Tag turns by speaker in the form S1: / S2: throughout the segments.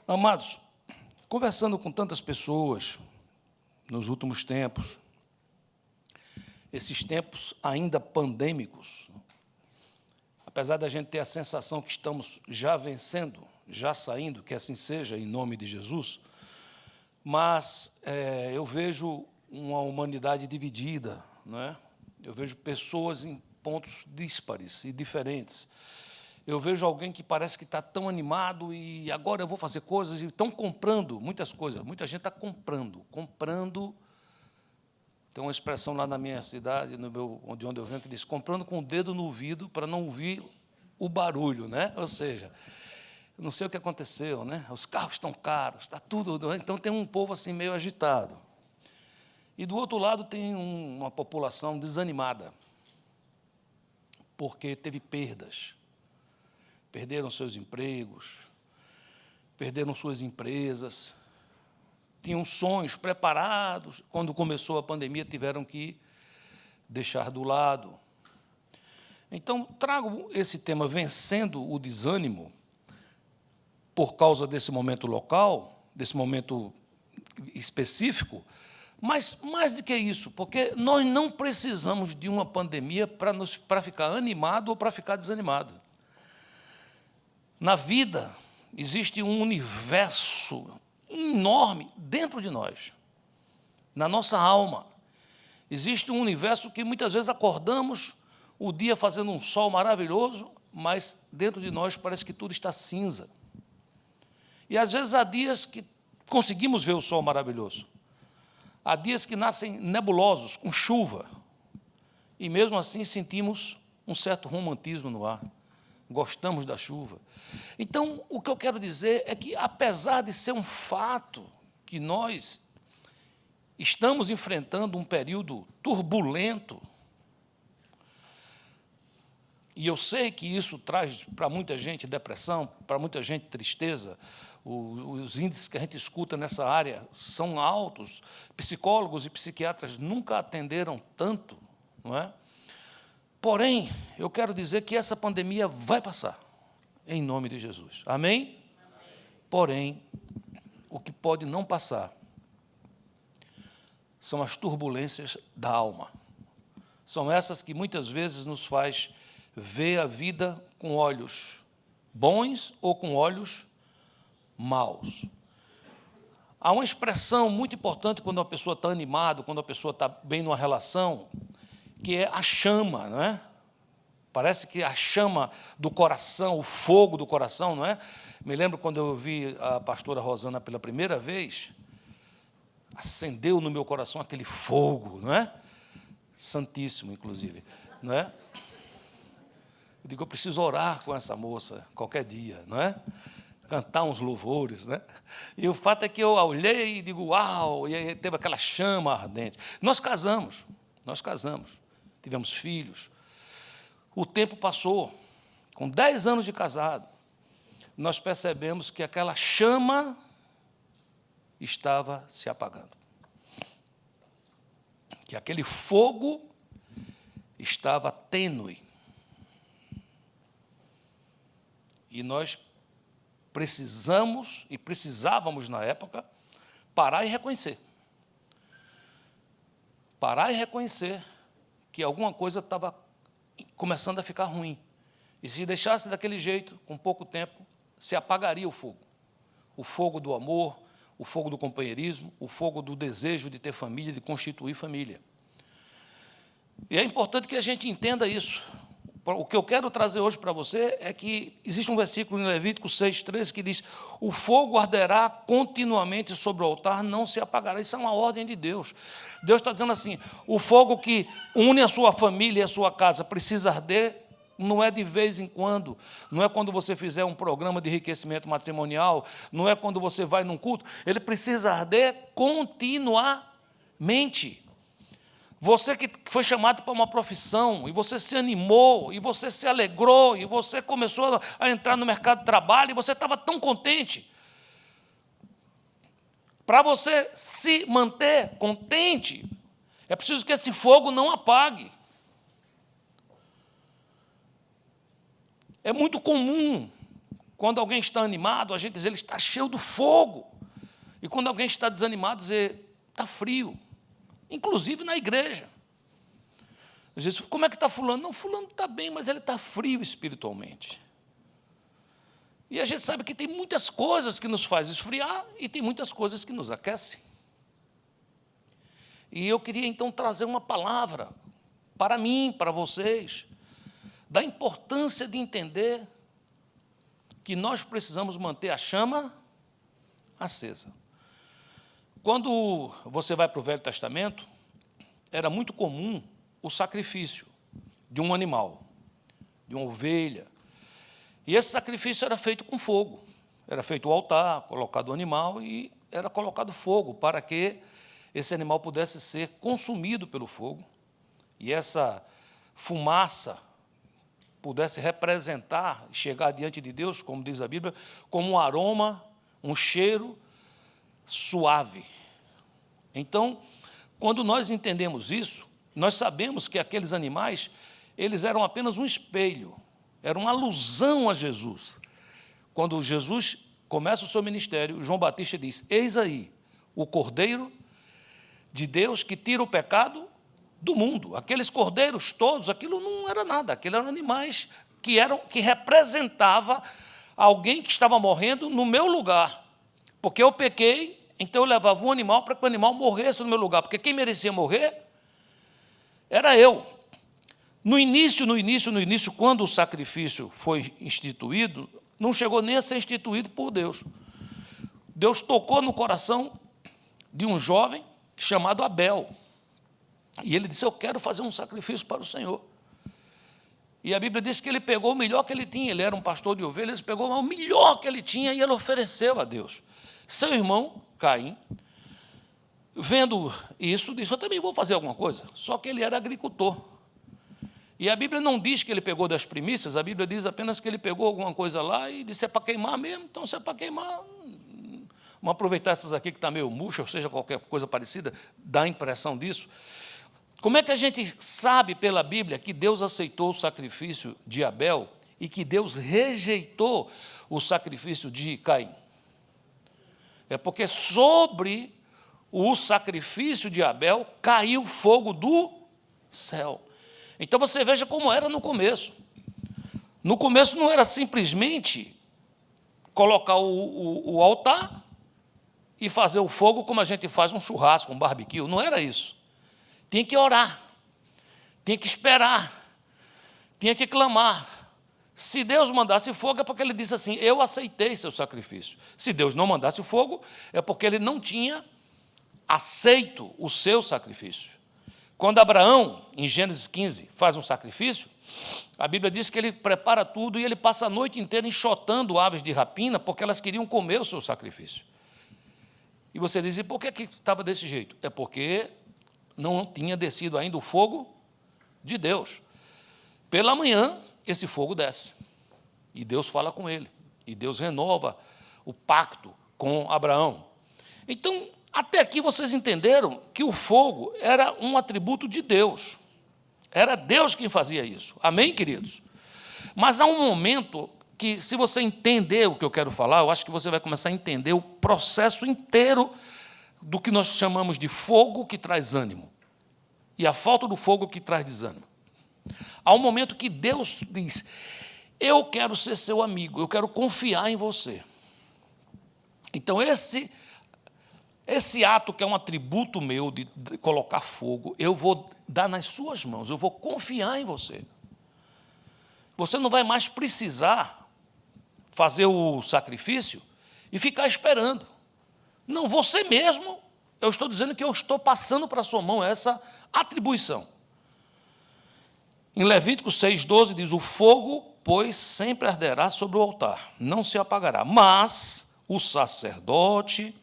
S1: Amados, conversando com tantas pessoas nos últimos tempos, esses tempos ainda pandêmicos, apesar da gente ter a sensação que estamos já vencendo, já saindo, que assim seja, em nome de Jesus, mas eu vejo uma humanidade dividida, não é? Eu vejo pessoas em pontos díspares e diferentes. Eu vejo alguém que parece que está tão animado e agora eu vou fazer coisas e estão comprando muitas coisas. Muita gente está comprando. Tem uma expressão lá na minha cidade, de onde eu venho, que diz, comprando com o dedo no ouvido para não ouvir o barulho, né? Ou seja, não sei o que aconteceu, né? Os carros estão caros, está tudo. Então tem um povo assim meio agitado. E do outro lado tem uma população desanimada, porque teve perdas. Perderam seus empregos, perderam suas empresas, tinham sonhos preparados, quando começou a pandemia, tiveram que deixar do lado. Então, trago esse tema, vencendo o desânimo, por causa desse momento local, desse momento específico, mas, mais do que isso, porque nós não precisamos de uma pandemia para ficar animado ou para ficar desanimado. Na vida, existe um universo enorme dentro de nós, na nossa alma. Existe um universo que muitas vezes acordamos o dia fazendo um sol maravilhoso, mas dentro de nós parece que tudo está cinza. E, às vezes, há dias que conseguimos ver o sol maravilhoso. Há dias que nascem nebulosos, com chuva, e, mesmo assim, sentimos um certo romantismo no ar. Gostamos da chuva. Então, o que eu quero dizer é que, apesar de ser um fato que nós estamos enfrentando um período turbulento, e eu sei que isso traz para muita gente depressão, para muita gente tristeza, os índices que a gente escuta nessa área são altos, psicólogos e psiquiatras nunca atenderam tanto, não é? Porém, eu quero dizer que essa pandemia vai passar, em nome de Jesus. Amém? Porém, o que pode não passar são as turbulências da alma. São essas que muitas vezes nos faz ver a vida com olhos bons ou com olhos maus. Há uma expressão muito importante quando uma pessoa está animada, quando a pessoa está bem numa relação, que é a chama, não é? Parece que a chama do coração, o fogo do coração, não é? Me lembro quando eu vi a pastora Rosana pela primeira vez, acendeu no meu coração aquele fogo, não é? Santíssimo, inclusive, não é? Eu digo, eu preciso orar com essa moça qualquer dia, não é? Cantar uns louvores, né? E o fato é que eu olhei e digo, uau, e aí teve aquela chama ardente. Nós casamos, tivemos filhos. O tempo passou, com 10 anos de casado, nós percebemos que aquela chama estava se apagando. Que aquele fogo estava tênue. E nós precisávamos, na época, parar e reconhecer. Parar e reconhecer que alguma coisa estava começando a ficar ruim. E se deixasse daquele jeito, com pouco tempo, se apagaria o fogo. O fogo do amor, o fogo do companheirismo, o fogo do desejo de ter família, de constituir família. E é importante que a gente entenda isso. O que eu quero trazer hoje para você é que existe um versículo em Levítico 6,13 que diz, o fogo arderá continuamente sobre o altar, não se apagará. Isso é uma ordem de Deus. Deus está dizendo assim, o fogo que une a sua família e a sua casa precisa arder, não é de vez em quando, não é quando você fizer um programa de enriquecimento matrimonial, não é quando você vai num culto, ele precisa arder continuamente. Você que foi chamado para uma profissão, e você se animou, e você se alegrou, e você começou a entrar no mercado de trabalho, e você estava tão contente. Para você se manter contente, é preciso que esse fogo não apague. É muito comum, Quando alguém está animado, a gente diz, ele está cheio do fogo. E quando alguém está desanimado, dizer, está frio. Inclusive na igreja. Às vezes, como é que está fulano? Não, fulano está bem, mas ele está frio espiritualmente. E a gente sabe que tem muitas coisas que nos fazem esfriar e tem muitas coisas que nos aquecem. E eu queria, então, trazer uma palavra para mim, para vocês, da importância de entender que nós precisamos manter a chama acesa. Quando você vai para o Velho Testamento, era muito comum o sacrifício de um animal, de uma ovelha. E esse sacrifício era feito com fogo. Era feito o altar, colocado o animal e era colocado fogo para que esse animal pudesse ser consumido pelo fogo e essa fumaça pudesse representar, chegar diante de Deus, como diz a Bíblia, como um aroma, um cheiro suave. Então, quando nós entendemos isso, nós sabemos que aqueles animais, eles eram apenas um espelho, era uma alusão a Jesus. Quando Jesus começa o seu ministério, João Batista diz, eis aí o Cordeiro de Deus que tira o pecado do mundo. Aqueles cordeiros todos, aquilo não era nada, aquilo eram animais que representava alguém que estava morrendo no meu lugar. Porque eu pequei, então eu levava um animal para que o animal morresse no meu lugar, porque quem merecia morrer era eu. No início, quando o sacrifício foi instituído, não chegou nem a ser instituído por Deus. Deus tocou no coração de um jovem chamado Abel. E ele disse, eu quero fazer um sacrifício para o Senhor. E a Bíblia diz que ele pegou o melhor que ele tinha, ele era um pastor de ovelhas, ele pegou o melhor que ele tinha e ele ofereceu a Deus. Seu irmão, Caim, vendo isso, disse, eu também vou fazer alguma coisa. Só que ele era agricultor. E a Bíblia não diz que ele pegou das primícias, a Bíblia diz apenas que ele pegou alguma coisa lá e disse, é para queimar mesmo, então se é para queimar, vamos aproveitar essas aqui que está meio murcha, ou seja, qualquer coisa parecida, dá a impressão disso. Como é que a gente sabe pela Bíblia que Deus aceitou o sacrifício de Abel e que Deus rejeitou o sacrifício de Caim? É porque sobre o sacrifício de Abel caiu fogo do céu. Então, você veja como era no começo. No começo não era simplesmente colocar o altar e fazer o fogo como a gente faz um churrasco, um barbecue. Não era isso. Tinha que orar, tinha que esperar, tinha que clamar. Se Deus mandasse fogo, é porque ele disse assim, eu aceitei seu sacrifício. Se Deus não mandasse fogo, é porque ele não tinha aceito o seu sacrifício. Quando Abraão, em Gênesis 15, faz um sacrifício, a Bíblia diz que ele prepara tudo e ele passa a noite inteira enxotando aves de rapina, porque elas queriam comer o seu sacrifício. E você diz, e por que estava desse jeito? É porque não tinha descido ainda o fogo de Deus. Pela manhã, esse fogo desce. E Deus fala com ele. E Deus renova o pacto com Abraão. Então, até aqui vocês entenderam que o fogo era um atributo de Deus. Era Deus quem fazia isso. Amém, queridos? Mas há um momento que, se você entender o que eu quero falar, eu acho que você vai começar a entender o processo inteiro do que nós chamamos de fogo que traz ânimo. E a falta do fogo que traz desânimo. Há um momento que Deus diz, eu quero ser seu amigo, eu quero confiar em você. Então, esse ato que é um atributo meu de colocar fogo, eu vou dar nas suas mãos, eu vou confiar em você. Você não vai mais precisar fazer o sacrifício e ficar esperando. Não, você mesmo, eu estou dizendo que eu estou passando para a sua mão essa atribuição. Em Levítico 6,12 diz, o fogo, pois, sempre arderá sobre o altar, não se apagará, mas o sacerdote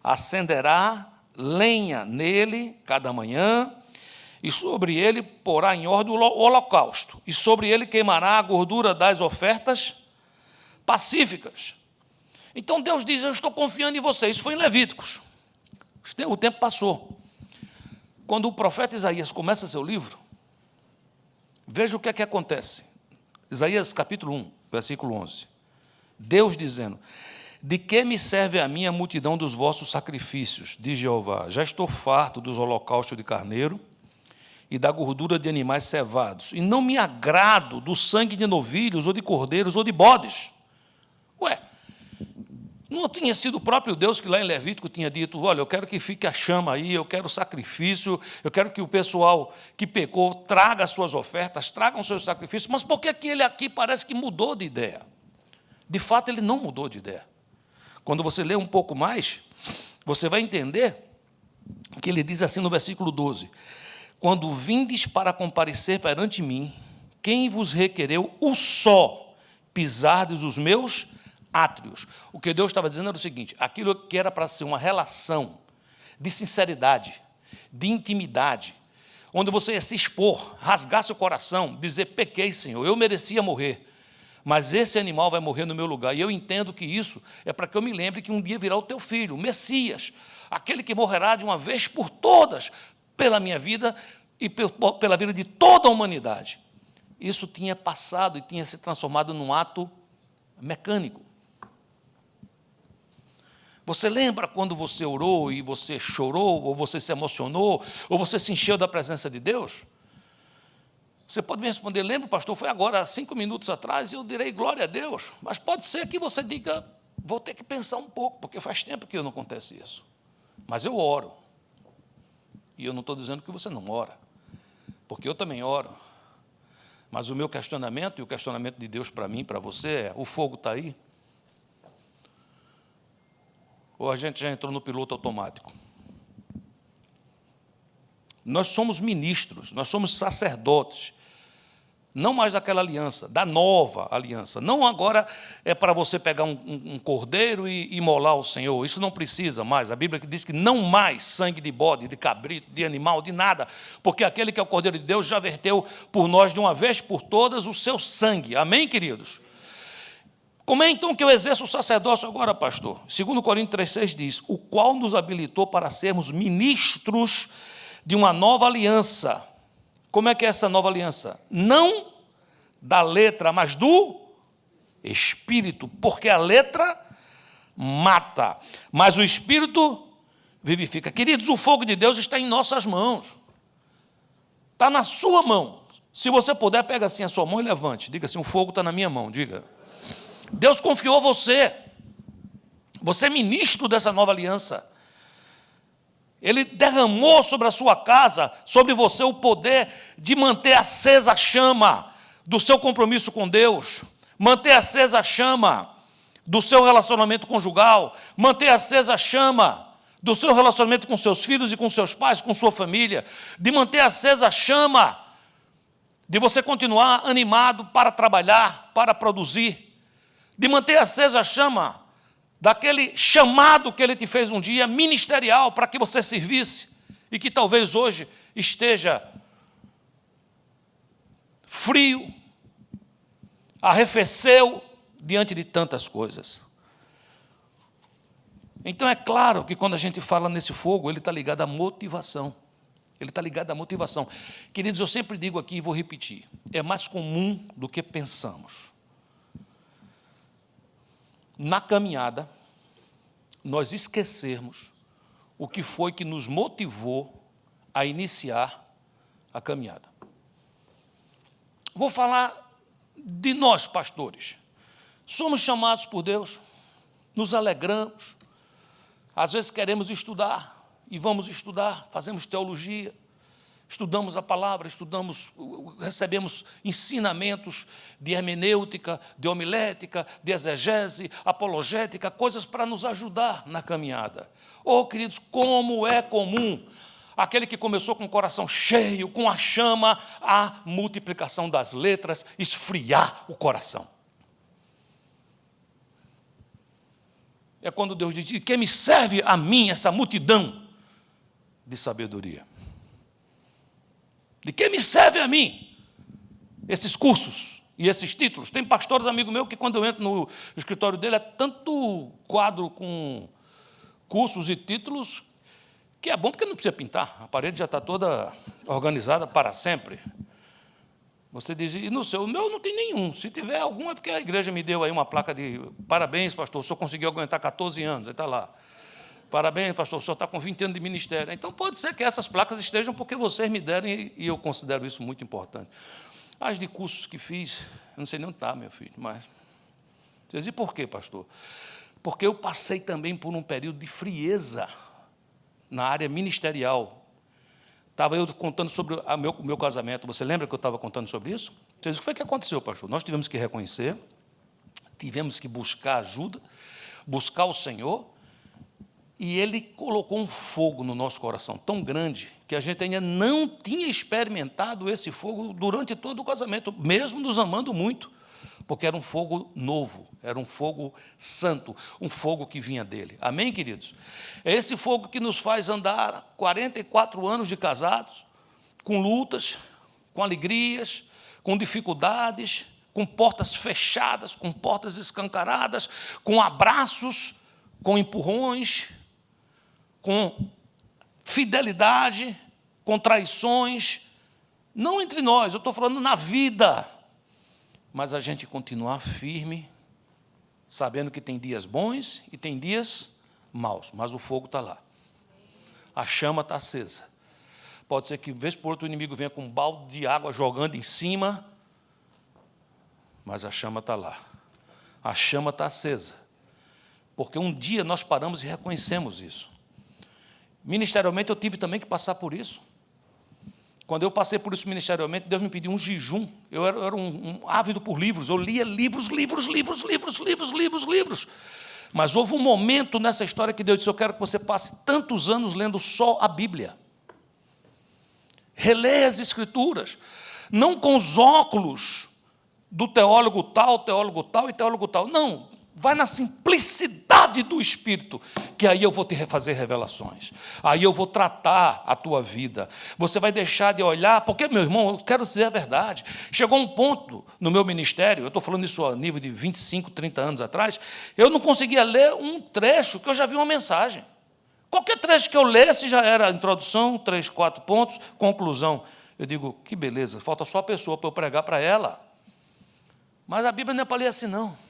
S1: acenderá lenha nele cada manhã, e sobre ele porá em ordem o holocausto, e sobre ele queimará a gordura das ofertas pacíficas. Então Deus diz, eu estou confiando em você. Isso foi em Levíticos. O tempo passou. Quando o profeta Isaías começa seu livro, veja o que é que acontece. Isaías capítulo 1, versículo 11. Deus dizendo: de que me serve a mim a multidão dos vossos sacrifícios, diz Jeová? Já estou farto dos holocaustos de carneiro e da gordura de animais cevados, e não me agrado do sangue de novilhos, ou de cordeiros, ou de bodes. Ué, não tinha sido o próprio Deus que lá em Levítico tinha dito: olha, eu quero que fique a chama aí, eu quero sacrifício, eu quero que o pessoal que pecou traga as suas ofertas, tragam os seus sacrifícios. Mas por que ele aqui parece que mudou de ideia? De fato, ele não mudou de ideia. Quando você lê um pouco mais, você vai entender que ele diz assim no versículo 12: quando vindes para comparecer perante mim, quem vos requereu o só pisardes os meus átrios? O que Deus estava dizendo era o seguinte: aquilo que era para ser uma relação de sinceridade, de intimidade, onde você ia se expor, rasgar seu coração, dizer: pequei, Senhor, eu merecia morrer, mas esse animal vai morrer no meu lugar. E eu entendo que isso é para que eu me lembre que um dia virá o teu filho, o Messias, aquele que morrerá de uma vez por todas pela minha vida e pela vida de toda a humanidade. Isso tinha passado e tinha se transformado num ato mecânico. Você lembra quando você orou e você chorou, ou você se emocionou, ou você se encheu da presença de Deus? Você pode me responder: lembro, pastor, foi agora, 5 minutos atrás, e eu direi glória a Deus. Mas pode ser que você diga: vou ter que pensar um pouco, porque faz tempo que não acontece isso. Mas eu oro. E eu não estou dizendo que você não ora, porque eu também oro. Mas o meu questionamento, e o questionamento de Deus para mim, para você, é: o fogo está aí? Ou a gente já entrou no piloto automático? Nós somos ministros, nós somos sacerdotes, não mais daquela aliança, da nova aliança. Não agora é para você pegar um cordeiro e imolar ao Senhor, isso não precisa mais. A Bíblia diz que não mais sangue de bode, de cabrito, de animal, de nada, porque aquele que é o Cordeiro de Deus já verteu por nós de uma vez por todas o seu sangue. Amém, queridos? Como é então que eu exerço o sacerdócio agora, pastor? 2 Coríntios 3,6 diz: o qual nos habilitou para sermos ministros de uma nova aliança. Como é que é essa nova aliança? Não da letra, mas do Espírito, porque a letra mata, mas o Espírito vivifica. Queridos, o fogo de Deus está em nossas mãos, está na sua mão. Se você puder, pega assim a sua mão e levante, diga assim: o fogo está na minha mão, diga. Deus confiou você é ministro dessa nova aliança. Ele derramou sobre a sua casa, sobre você, o poder de manter acesa a chama do seu compromisso com Deus, manter acesa a chama do seu relacionamento conjugal, manter acesa a chama do seu relacionamento com seus filhos e com seus pais, com sua família, de manter acesa a chama de você continuar animado para trabalhar, para produzir, de manter acesa a chama daquele chamado que Ele te fez um dia, ministerial, para que você servisse, e que talvez hoje esteja frio, arrefeceu diante de tantas coisas. Então é claro que quando a gente fala nesse fogo, ele está ligado à motivação. Ele está ligado à motivação. Queridos, eu sempre digo aqui e vou repetir: é mais comum do que pensamos. Na caminhada, nós esquecermos o que foi que nos motivou a iniciar a caminhada. Vou falar de nós, pastores. Somos chamados por Deus, nos alegramos, às vezes queremos estudar, e vamos estudar, fazemos teologia, estudamos a palavra, recebemos ensinamentos de hermenêutica, de homilética, de exegese, apologética, coisas para nos ajudar na caminhada. Oh, queridos, como é comum aquele que começou com o coração cheio, com a chama, a multiplicação das letras, esfriar o coração. É quando Deus diz: que me serve a mim essa multidão de sabedoria? De que me serve a mim esses cursos e esses títulos? Tem pastores, amigo meu, que quando eu entro no escritório dele, é tanto quadro com cursos e títulos, que é bom porque não precisa pintar, a parede já está toda organizada para sempre. Você diz, e no seu? O meu não tem nenhum. Se tiver algum, é porque a igreja me deu aí uma placa de parabéns, pastor, o senhor conseguiu aguentar 14 anos, aí está lá. Parabéns, pastor, o senhor está com 20 anos de ministério. Então, pode ser que essas placas estejam porque vocês me derem, e eu considero isso muito importante. As de cursos que fiz, eu não sei nem onde está, meu filho, mas... Vocês dizem, por quê, pastor? Porque eu passei também por um período de frieza na área ministerial. Estava eu contando sobre o meu casamento. Você lembra que eu estava contando sobre isso? Você diz, o que foi que aconteceu, pastor? Nós tivemos que reconhecer, tivemos que buscar ajuda, buscar o Senhor, e Ele colocou um fogo no nosso coração tão grande que a gente ainda não tinha experimentado esse fogo durante todo o casamento, mesmo nos amando muito, porque era um fogo novo, era um fogo santo, um fogo que vinha dele. Amém, queridos? É esse fogo que nos faz andar 44 anos de casados, com lutas, com alegrias, com dificuldades, com portas fechadas, com portas escancaradas, com abraços, com empurrões, com fidelidade, com traições, não entre nós, eu estou falando na vida, mas a gente continuar firme, sabendo que tem dias bons e tem dias maus, mas o fogo está lá, a chama está acesa. Pode ser que, vez por outra, o inimigo venha com um balde de água jogando em cima, mas a chama está lá, a chama está acesa, porque um dia nós paramos e reconhecemos isso. Ministerialmente, eu tive também que passar por isso. Quando eu passei por isso ministerialmente, Deus me pediu um jejum. Eu era um ávido por livros. Eu lia livros. Mas houve um momento nessa história que Deus disse, eu quero que você passe tantos anos lendo só a Bíblia. Releia as Escrituras. Não com os óculos do teólogo tal e teólogo tal. Não. Vai na simplicidade do Espírito, que aí eu vou te fazer revelações. Aí eu vou tratar a tua vida. Você vai deixar de olhar, porque, meu irmão, eu quero dizer a verdade. Chegou um ponto no meu ministério, eu estou falando isso a nível de 25, 30 anos atrás, eu não conseguia ler um trecho que eu já vi uma mensagem. Qualquer trecho que eu lesse já era introdução, 3, 4 pontos, conclusão. Eu digo, que beleza, falta só a pessoa para eu pregar para ela. Mas a Bíblia não é para ler assim, não.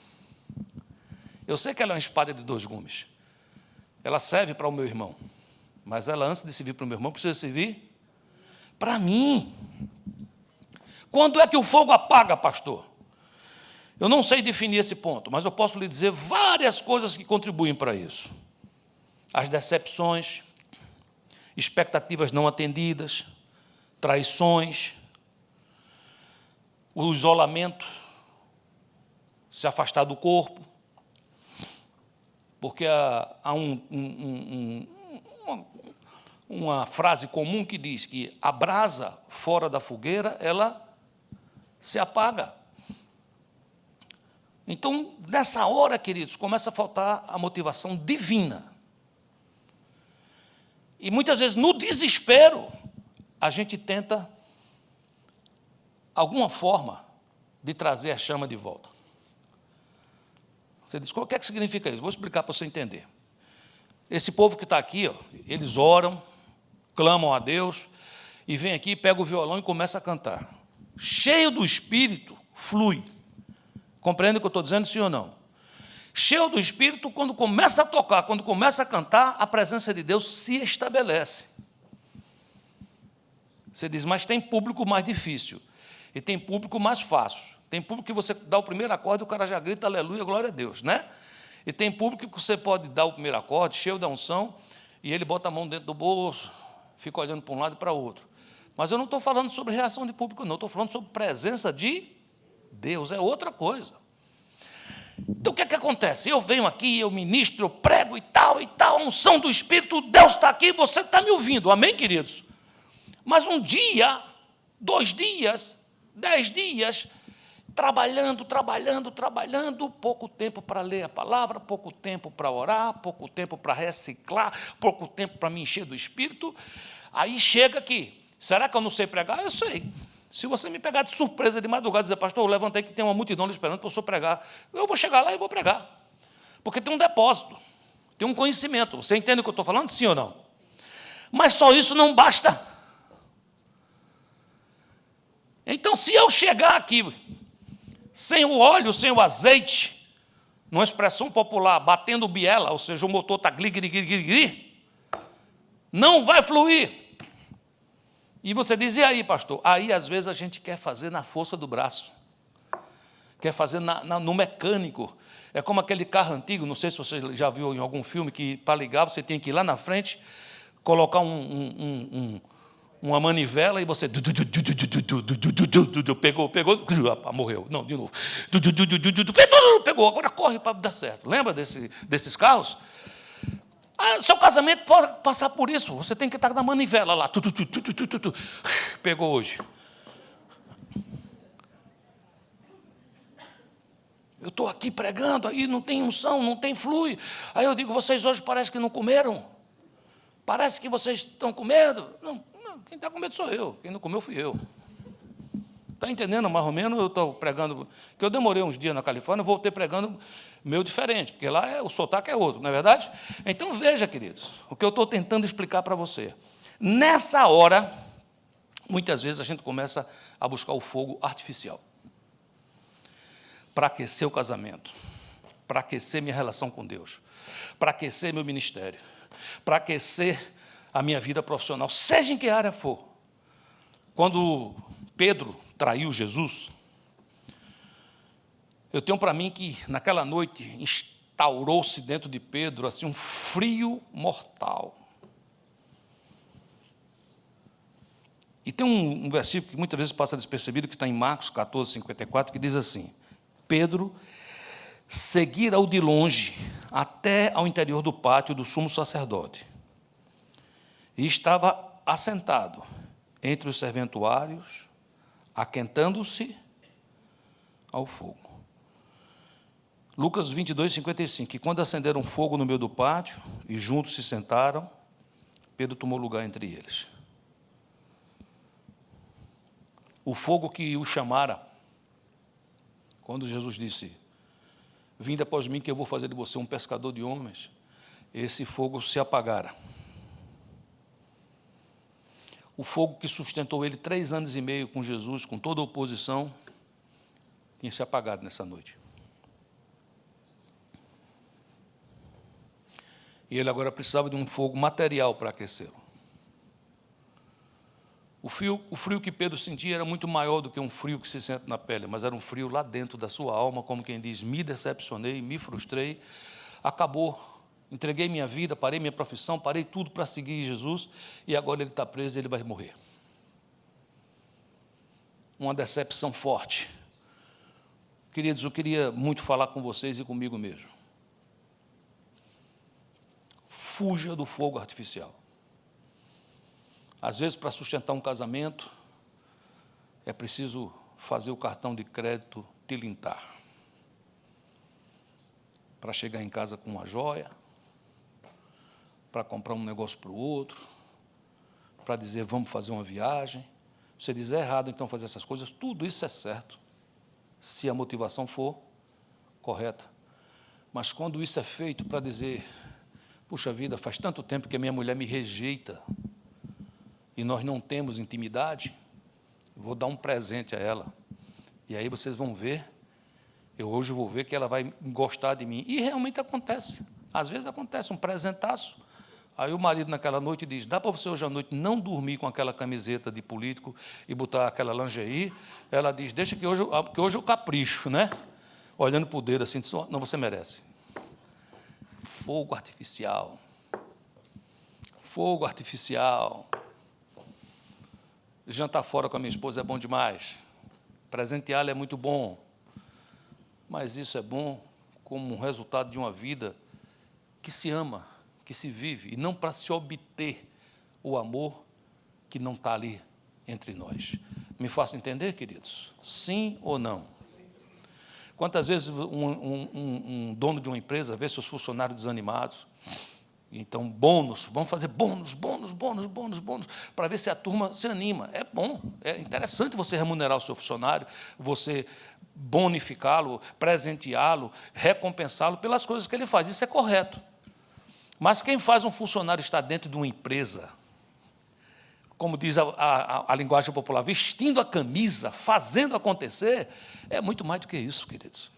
S1: Eu sei que ela é uma espada de 2 gumes. Ela serve para o meu irmão. Mas ela, antes de servir para o meu irmão, precisa servir para mim. Quando é que o fogo apaga, pastor? Eu não sei definir esse ponto, mas eu posso lhe dizer várias coisas que contribuem para isso. As decepções, expectativas não atendidas, traições, o isolamento, se afastar do corpo, porque há uma frase comum que diz que a brasa fora da fogueira, ela se apaga. Então, nessa hora, queridos, começa a faltar a motivação divina. E muitas vezes, no desespero, a gente tenta alguma forma de trazer a chama de volta. Você diz, o que é que significa isso? Vou explicar para você entender. Esse povo que está aqui, ó, eles oram, clamam a Deus, e vem aqui, pega o violão e começa a cantar. Cheio do Espírito, flui. Compreende o que eu estou dizendo, sim ou não? Cheio do Espírito, quando começa a tocar, quando começa a cantar, a presença de Deus se estabelece. Você diz, mas tem público mais difícil, e tem público mais fácil. Tem público que você dá o primeiro acorde e o cara já grita, aleluia, glória a Deus, né? E tem público que você pode dar o primeiro acorde, cheio da unção, e ele bota a mão dentro do bolso, fica olhando para um lado e para o outro. Mas eu não estou falando sobre reação de público, não. Estou falando sobre presença de Deus, é outra coisa. Então, o que é que acontece? Eu venho aqui, eu ministro, eu prego e tal, a unção do Espírito, Deus está aqui, você está me ouvindo, amém, queridos? Mas um dia, 2 dias, 10 dias, trabalhando, pouco tempo para ler a palavra, pouco tempo para orar, pouco tempo para reciclar, pouco tempo para me encher do Espírito. Aí chega aqui, será que eu não sei pregar? Eu sei. Se você me pegar de surpresa de madrugada e dizer, pastor, eu levantei que tem uma multidão ali esperando para o senhor pregar, eu vou chegar lá e vou pregar. Porque tem um depósito, tem um conhecimento. Você entende o que eu estou falando? Sim ou não? Mas só isso não basta. Então, se eu chegar aqui sem o óleo, sem o azeite, numa expressão popular, batendo biela, ou seja, o motor está gli, não vai fluir. E você diz, e aí, pastor? Aí, às vezes, a gente quer fazer na força do braço, quer fazer no mecânico. É como aquele carro antigo, não sei se você já viu em algum filme, que para ligar você tem que ir lá na frente, colocar uma manivela e você pegou, morreu. Não, de novo. Pegou, agora corre para dar certo. Lembra desses carros? Seu casamento pode passar por isso. Você tem que estar na manivela lá. Pegou hoje. Eu estou aqui pregando, aí não tem unção, não tem flui. Aí eu digo, vocês hoje parece que não comeram. Parece que vocês estão com medo. Não, quem está com medo sou eu. Quem não comeu fui eu. Está entendendo mais ou menos? Eu estou pregando, que eu demorei uns dias na Califórnia, voltei pregando meio diferente, porque lá o sotaque é outro, não é verdade? Então, veja, queridos, o que eu estou tentando explicar para você. Nessa hora, muitas vezes a gente começa a buscar o fogo artificial para aquecer o casamento, para aquecer minha relação com Deus, para aquecer meu ministério, para aquecer a minha vida profissional, seja em que área for. Quando Pedro traiu Jesus, eu tenho para mim que, naquela noite, instaurou-se dentro de Pedro assim, um frio mortal. E tem um versículo que muitas vezes passa despercebido, que está em Marcos 14, 54, que diz assim, Pedro seguira-o de longe até ao interior do pátio do sumo sacerdote. E estava assentado entre os serventuários, aquentando-se ao fogo. Lucas 22, 55, que quando acenderam fogo no meio do pátio e juntos se sentaram, Pedro tomou lugar entre eles. O fogo que o chamara, quando Jesus disse, vinde após mim que eu vou fazer de você um pescador de homens, esse fogo se apagara. O fogo que sustentou ele 3 anos e meio com Jesus, com toda a oposição, tinha se apagado nessa noite. E ele agora precisava de um fogo material para aquecê-lo. O frio que Pedro sentia era muito maior do que um frio que se sente na pele, mas era um frio lá dentro da sua alma, como quem diz, me decepcionei, me frustrei, acabou, entreguei minha vida, parei minha profissão, parei tudo para seguir Jesus, e agora ele está preso e ele vai morrer. Uma decepção forte. Queridos, eu queria muito falar com vocês e comigo mesmo. Fuja do fogo artificial. Às vezes, para sustentar um casamento, é preciso fazer o cartão de crédito tilintar. Para chegar em casa com uma joia, para comprar um negócio para o outro, para dizer, vamos fazer uma viagem. Você diz, é errado, então, fazer essas coisas. Tudo isso é certo, se a motivação for correta. Mas quando isso é feito para dizer, puxa vida, faz tanto tempo que a minha mulher me rejeita, e nós não temos intimidade, vou dar um presente a ela. E aí vocês vão ver, eu hoje vou ver que ela vai gostar de mim. E realmente acontece. Às vezes acontece um presentaço. Aí o marido naquela noite diz, dá para você hoje à noite não dormir com aquela camiseta de político e botar aquela lingerie? Ela diz, deixa que hoje eu capricho, né? Olhando para o dedo assim, diz, não, você merece. Fogo artificial. Fogo artificial. Jantar fora com a minha esposa é bom demais. Presenteá-la é muito bom. Mas isso é bom como um resultado de uma vida que se ama, que se vive, e não para se obter o amor que não está ali entre nós. Me faça entender, queridos? Sim ou não? Quantas vezes um dono de uma empresa vê seus funcionários desanimados, então, bônus, vamos fazer bônus, para ver se a turma se anima. É bom, é interessante você remunerar o seu funcionário, você bonificá-lo, presenteá-lo, recompensá-lo pelas coisas que ele faz. Isso é correto. Mas quem faz um funcionário estar dentro de uma empresa, como diz a linguagem popular, vestindo a camisa, fazendo acontecer, é muito mais do que isso, queridos.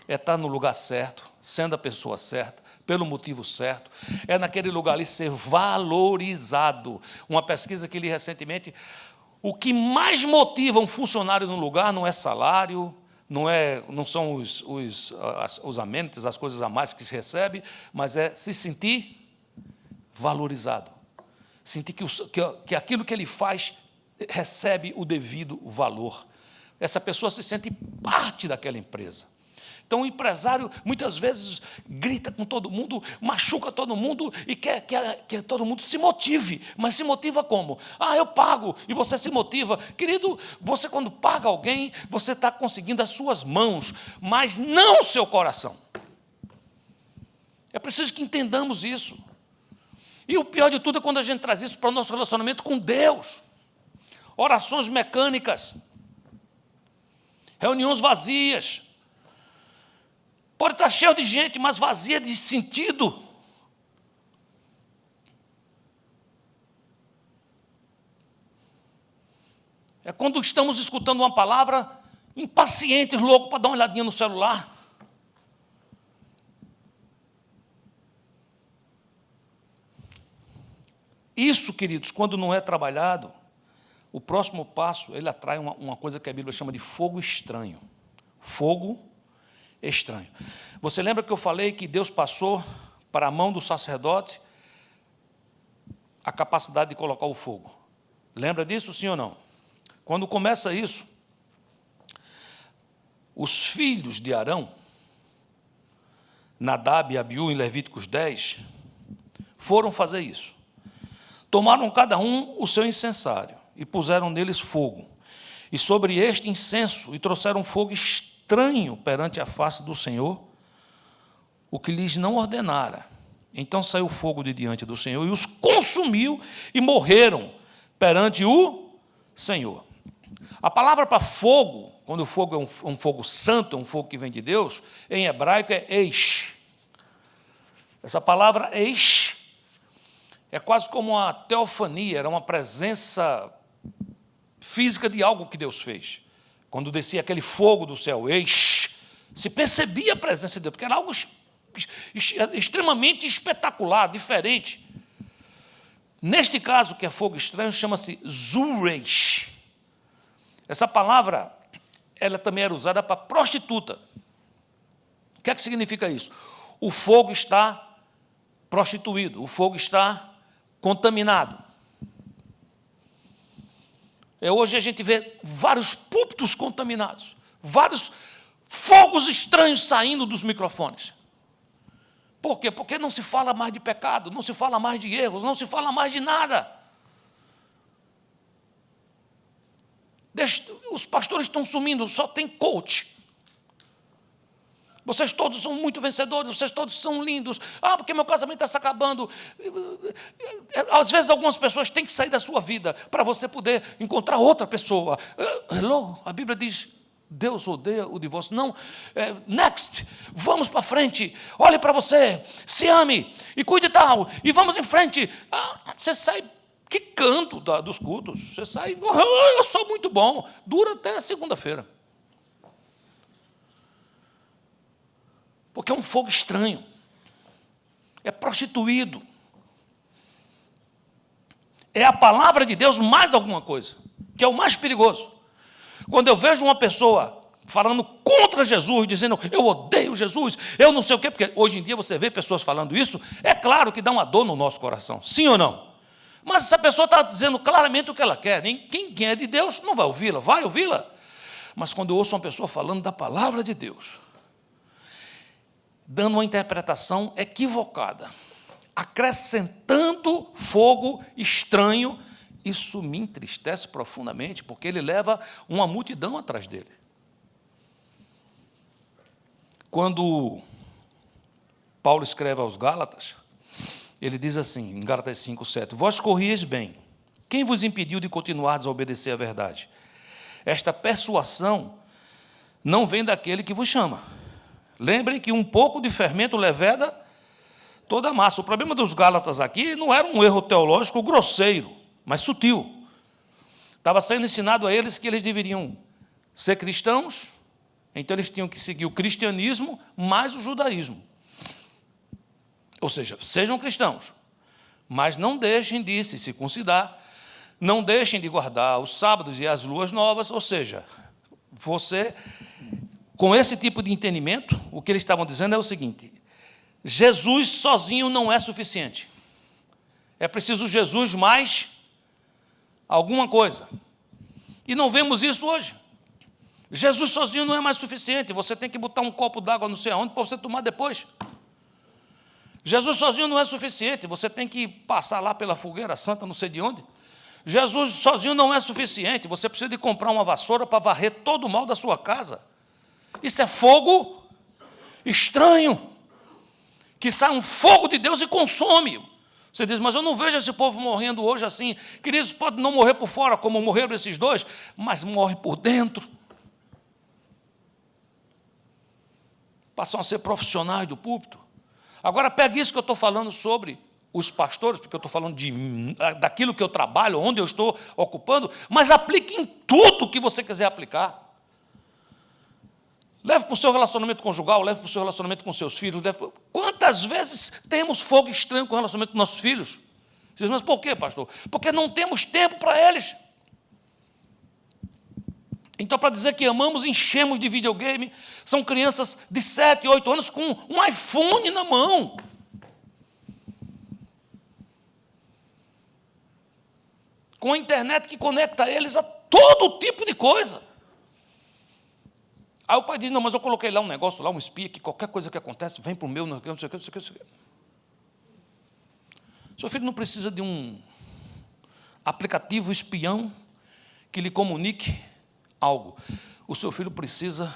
S1: É estar no lugar certo, sendo a pessoa certa, pelo motivo certo, é naquele lugar ali ser valorizado. Uma pesquisa que li recentemente, o que mais motiva um funcionário no lugar não é salário, não são os amenities, as coisas a mais que se recebe, mas é se sentir valorizado. Sentir que aquilo que ele faz recebe o devido valor. Essa pessoa se sente parte daquela empresa. Então, o empresário, muitas vezes, grita com todo mundo, machuca todo mundo e quer que todo mundo se motive. Mas se motiva como? Eu pago, e você se motiva. Querido, você quando paga alguém, você está conseguindo as suas mãos, mas não o seu coração. É preciso que entendamos isso. E o pior de tudo é quando a gente traz isso para o nosso relacionamento com Deus. Orações mecânicas, reuniões vazias. Pode estar cheio de gente, mas vazia de sentido. É quando estamos escutando uma palavra, impacientes, loucos para dar uma olhadinha no celular. Isso, queridos, quando não é trabalhado, o próximo passo, ele atrai uma coisa que a Bíblia chama de fogo estranho. Fogo estranho. Você lembra que eu falei que Deus passou para a mão do sacerdote a capacidade de colocar o fogo? Lembra disso, sim ou não? Quando começa isso, os filhos de Arão, Nadab e Abiú, em Levíticos 10, foram fazer isso. Tomaram cada um o seu incensário e puseram neles fogo, e sobre este incenso, e trouxeram fogo estranho perante a face do Senhor, o que lhes não ordenara. Então saiu fogo de diante do Senhor e os consumiu e morreram perante o Senhor. A palavra para fogo, quando o fogo é um fogo santo, é um fogo que vem de Deus, em hebraico é eish. Essa palavra eish é quase como uma teofania, era uma presença física de algo que Deus fez. Quando descia aquele fogo do céu, se percebia a presença de Deus, porque era algo extremamente espetacular, diferente. Neste caso, que é fogo estranho, chama-se zureish. Essa palavra, ela também era usada para prostituta. O que é que significa isso? O fogo está prostituído, o fogo está contaminado. Hoje a gente vê vários púlpitos contaminados, vários fogos estranhos saindo dos microfones. Por quê? Porque não se fala mais de pecado, não se fala mais de erros, não se fala mais de nada. Os pastores estão sumindo, só tem coach. Vocês todos são muito vencedores, vocês todos são lindos. Porque meu casamento está se acabando. Às vezes, algumas pessoas têm que sair da sua vida para você poder encontrar outra pessoa. Hello, a Bíblia diz, Deus odeia o divórcio. Não, next, vamos para frente. Olhe para você, se ame e cuide tal. E vamos em frente. Você sai quicando dos cultos. Você sai, eu sou muito bom. Dura até a segunda-feira. Porque é um fogo estranho, é prostituído, é a palavra de Deus mais alguma coisa, que é o mais perigoso. Quando eu vejo uma pessoa falando contra Jesus, dizendo, eu odeio Jesus, eu não sei o quê, porque hoje em dia você vê pessoas falando isso, é claro que dá uma dor no nosso coração, sim ou não? Mas essa pessoa está dizendo claramente o que ela quer, quem é de Deus não vai ouvi-la, vai ouvi-la. Mas quando eu ouço uma pessoa falando da palavra de Deus, dando uma interpretação equivocada, acrescentando fogo estranho, isso me entristece profundamente, porque ele leva uma multidão atrás dele. Quando Paulo escreve aos Gálatas, ele diz assim, em Gálatas 5:7, vós corrieis bem, quem vos impediu de continuardes a obedecer à verdade? Esta persuasão não vem daquele que vos chama. Lembrem que um pouco de fermento leveda toda a massa. O problema dos Gálatas aqui não era um erro teológico grosseiro, mas sutil. Estava sendo ensinado a eles que eles deveriam ser cristãos, então eles tinham que seguir o cristianismo mais o judaísmo. Ou seja, sejam cristãos, mas não deixem de se circuncidar, não deixem de guardar os sábados e as luas novas, ou seja, você, com esse tipo de entendimento, o que eles estavam dizendo é o seguinte: Jesus sozinho não é suficiente. É preciso Jesus mais alguma coisa. E não vemos isso hoje. Jesus sozinho não é mais suficiente. Você tem que botar um copo d'água não sei aonde para você tomar depois. Jesus sozinho não é suficiente. Você tem que passar lá pela fogueira santa não sei de onde. Jesus sozinho não é suficiente. Você precisa de comprar uma vassoura para varrer todo o mal da sua casa. Isso é fogo estranho, que sai um fogo de Deus e consome. Você diz, mas eu não vejo esse povo morrendo hoje assim. Queridos, pode não morrer por fora, como morreram esses dois, mas morre por dentro. Passam a ser profissionais do púlpito. Agora, pega isso que eu estou falando sobre os pastores, porque eu estou falando daquilo que eu trabalho, onde eu estou ocupando, mas aplique em tudo que você quiser aplicar. Leve para o seu relacionamento conjugal, leve para o seu relacionamento com seus filhos. Quantas vezes temos fogo estranho com o relacionamento dos nossos filhos? Você diz, mas por quê, pastor? Porque não temos tempo para eles. Então, para dizer que amamos, enchemos de videogame. São crianças de 7, 8 anos com um iPhone na mão. Com a internet que conecta eles a todo tipo de coisa. Aí o pai diz, não, mas eu coloquei lá um negócio, lá um espia, que qualquer coisa que acontece, vem para o meu, não sei o que, não sei o que, não sei o que. Seu filho não precisa de um aplicativo espião que lhe comunique algo. O seu filho precisa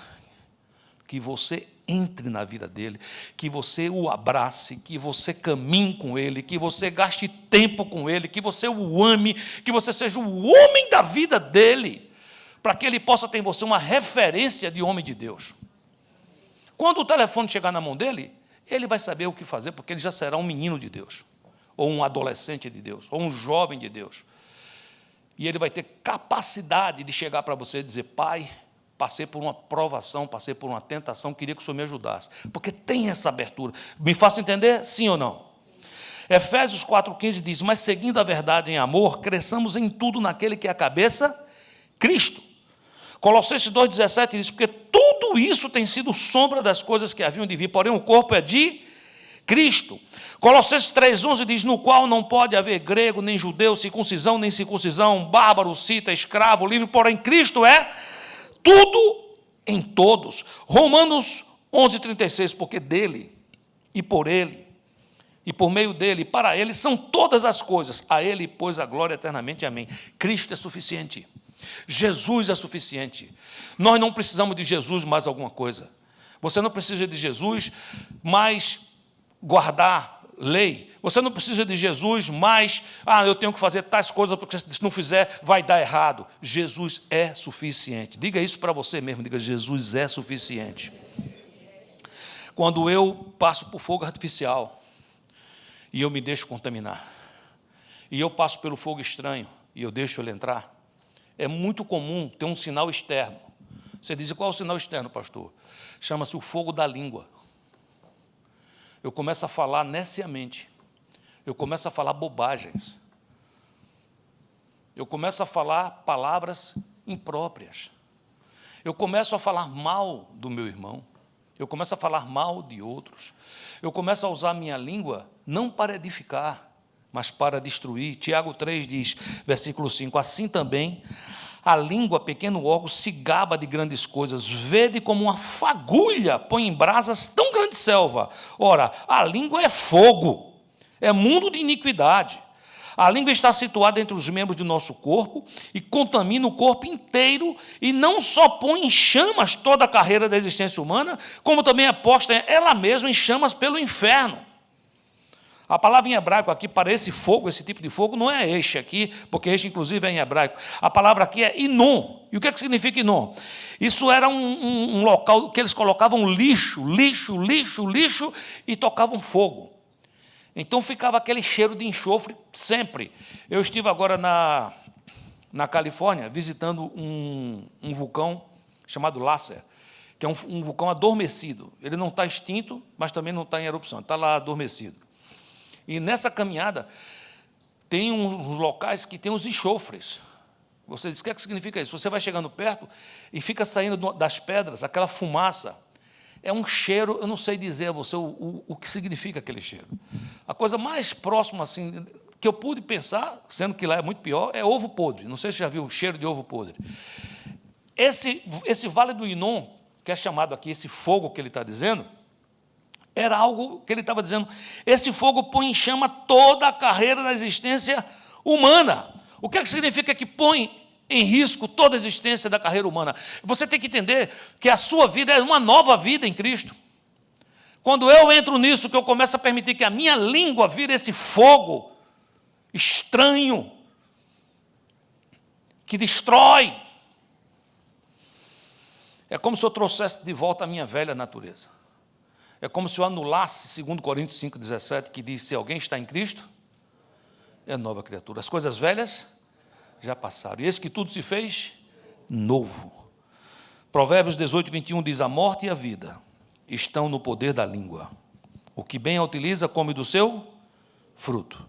S1: que você entre na vida dele, que você o abrace, que você caminhe com ele, que você gaste tempo com ele, que você o ame, que você seja o homem da vida dele, para que ele possa ter em você uma referência de homem de Deus. Quando o telefone chegar na mão dele, ele vai saber o que fazer, porque ele já será um menino de Deus, ou um adolescente de Deus, ou um jovem de Deus. E ele vai ter capacidade de chegar para você e dizer, pai, passei por uma provação, passei por uma tentação, queria que o Senhor me ajudasse. Porque tem essa abertura. Me faça entender? Sim ou não? Efésios 4,15 diz, mas seguindo a verdade em amor, cresçamos em tudo naquele que é a cabeça, Cristo. Colossenses 2,17 diz, porque tudo isso tem sido sombra das coisas que haviam de vir, porém o corpo é de Cristo. Colossenses 3,11 diz, no qual não pode haver grego, nem judeu, circuncisão, nem circuncisão, bárbaro, cita, escravo, livre, porém Cristo é tudo em todos. Romanos 11,36, porque dele, e por ele, e por meio dele, e para ele, são todas as coisas. A ele, pois, a glória eternamente. Amém. Cristo é suficiente. Jesus é suficiente. Nós não precisamos de Jesus mais alguma coisa. Você não precisa de Jesus mais guardar lei. Você não precisa de Jesus mais, eu tenho que fazer tais coisas, porque se não fizer, vai dar errado. Jesus é suficiente. Diga isso para você mesmo, diga, Jesus é suficiente. Quando eu passo por fogo artificial, e eu me deixo contaminar, e eu passo pelo fogo estranho, e eu deixo ele entrar, é muito comum ter um sinal externo. Você diz, qual é o sinal externo, pastor? Chama-se o fogo da língua. Eu começo a falar neciamente. Eu começo a falar bobagens. Eu começo a falar palavras impróprias. Eu começo a falar mal do meu irmão. Eu começo a falar mal de outros. Eu começo a usar a minha língua não para edificar, mas para destruir. Tiago 3 diz, versículo 5, assim também a língua, pequeno órgão, se gaba de grandes coisas, vede como uma fagulha põe em brasas tão grande selva. Ora, a língua é fogo, é mundo de iniquidade. A língua está situada entre os membros do nosso corpo e contamina o corpo inteiro, e não só põe em chamas toda a carreira da existência humana, como também é posta ela mesma em chamas pelo inferno. A palavra em hebraico aqui para esse fogo, esse tipo de fogo, não é este aqui, porque este, inclusive, é em hebraico. A palavra aqui é inon. E o que é que significa inon? Isso era um local que eles colocavam lixo, e tocavam fogo. Então ficava aquele cheiro de enxofre sempre. Eu estive agora na Califórnia, visitando um vulcão chamado Lasser, que é um vulcão adormecido. Ele não está extinto, mas também não está em erupção, está lá adormecido. E nessa caminhada, tem uns locais que tem os enxofres. Você diz, o que é que significa isso? Você vai chegando perto e fica saindo das pedras, aquela fumaça. É um cheiro, eu não sei dizer a você o que significa aquele cheiro. A coisa mais próxima assim, que eu pude pensar, sendo que lá é muito pior, é ovo podre. Não sei se você já viu o cheiro de ovo podre. Esse Vale do Inon, que é chamado aqui, esse fogo que ele está dizendo, era algo que ele estava dizendo, esse fogo põe em chama toda a carreira da existência humana. O que é que significa que põe em risco toda a existência da carreira humana? Você tem que entender que a sua vida é uma nova vida em Cristo. Quando eu entro nisso, que eu começo a permitir que a minha língua vire esse fogo estranho, que destrói, é como se eu trouxesse de volta a minha velha natureza. É como se eu anulasse 2 Coríntios 5,17, que diz, se alguém está em Cristo, é nova criatura. As coisas velhas já passaram. E eis que tudo se fez novo. Provérbios 18, 21 diz, a morte e a vida estão no poder da língua. O que bem a utiliza, come do seu fruto.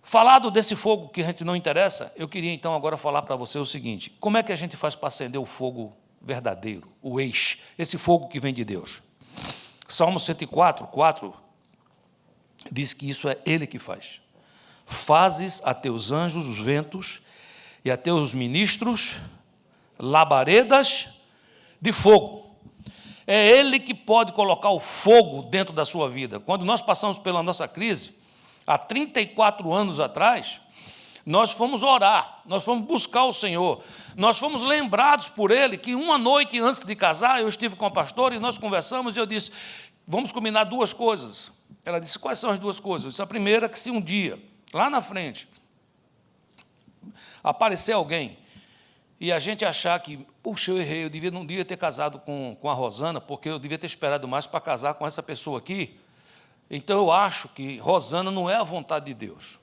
S1: Falado desse fogo que a gente não interessa, eu queria então agora falar para você o seguinte, como é que a gente faz para acender o fogo verdadeiro, o esse fogo que vem de Deus? Salmo 104, 4, diz que isso é Ele que faz. Fazes a teus anjos os ventos e a teus ministros labaredas de fogo. É Ele que pode colocar o fogo dentro da sua vida. Quando nós passamos pela nossa crise, há 34 anos atrás, nós fomos orar, nós fomos buscar o Senhor, nós fomos lembrados por Ele, que uma noite antes de casar, eu estive com a pastora e nós conversamos, e eu disse, vamos combinar duas coisas. Ela disse, quais são as duas coisas? Eu disse, a primeira é que se um dia, lá na frente, aparecer alguém, e a gente achar que, puxa, eu errei, eu não devia ter casado com a Rosana, porque eu devia ter esperado mais para casar com essa pessoa aqui, então eu acho que Rosana não é a vontade de Deus.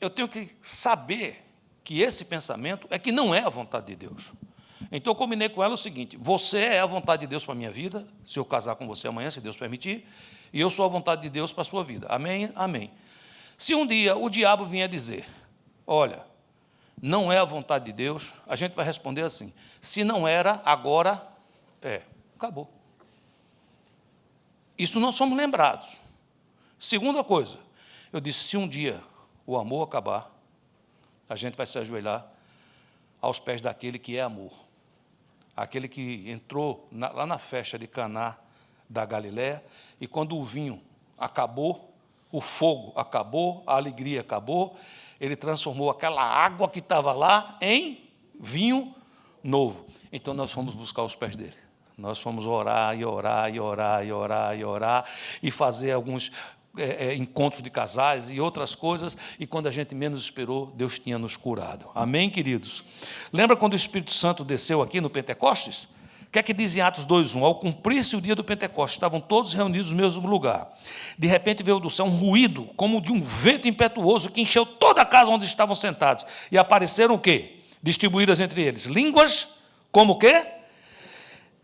S1: Eu tenho que saber que esse pensamento é que não é a vontade de Deus. Então, eu combinei com ela o seguinte, você é a vontade de Deus para a minha vida, se eu casar com você amanhã, se Deus permitir, e eu sou a vontade de Deus para a sua vida. Amém? Amém. Se um dia o diabo vier dizer, olha, não é a vontade de Deus, a gente vai responder assim, se não era, agora é. Acabou. Isso nós somos lembrados. Segunda coisa, eu disse, se um dia o amor acabar, a gente vai se ajoelhar aos pés daquele que é amor. Aquele que entrou lá na festa de Caná da Galiléia, e quando o vinho acabou, o fogo acabou, a alegria acabou, ele transformou aquela água que estava lá em vinho novo. Então, nós fomos buscar os pés dele. Nós fomos orar, e orar, e orar, e orar, e orar, e fazer alguns encontros de casais e outras coisas, e quando a gente menos esperou, Deus tinha nos curado. Amém, queridos? Lembra quando o Espírito Santo desceu aqui no Pentecostes? O que é que diz em Atos 2:1? Ao cumprir-se o dia do Pentecostes, estavam todos reunidos no mesmo lugar. De repente veio do céu um ruído, como de um vento impetuoso, que encheu toda a casa onde estavam sentados. E apareceram o quê? Distribuídas entre eles. Línguas, como o quê?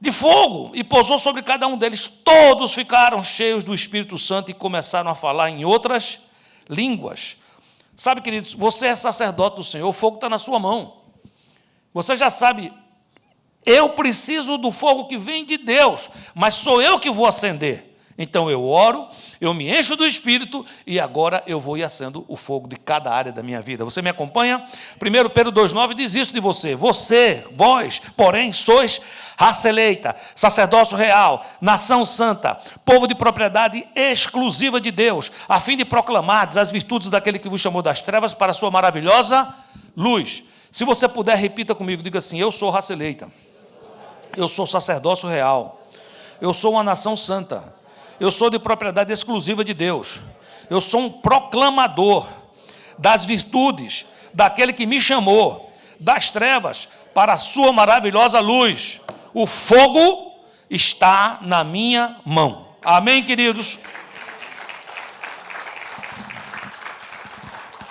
S1: De fogo, e pousou sobre cada um deles. Todos ficaram cheios do Espírito Santo e começaram a falar em outras línguas. Sabe, queridos, você é sacerdote do Senhor, o fogo está na sua mão. Você já sabe, eu preciso do fogo que vem de Deus, mas sou eu que vou acender. Então eu oro, eu me encho do Espírito e agora eu vou e acendo o fogo de cada área da minha vida. Você me acompanha? 1 Pedro 2,9 diz isso de você. Vós, porém, sois raça eleita, sacerdócio real, nação santa, povo de propriedade exclusiva de Deus, a fim de proclamar as virtudes daquele que vos chamou das trevas para a sua maravilhosa luz. Se você puder, repita comigo, diga assim, eu sou raça eleita, eu sou sacerdócio real, eu sou uma nação santa, eu sou de propriedade exclusiva de Deus. Eu sou um proclamador das virtudes daquele que me chamou das trevas para a sua maravilhosa luz. O fogo está na minha mão. Amém, queridos?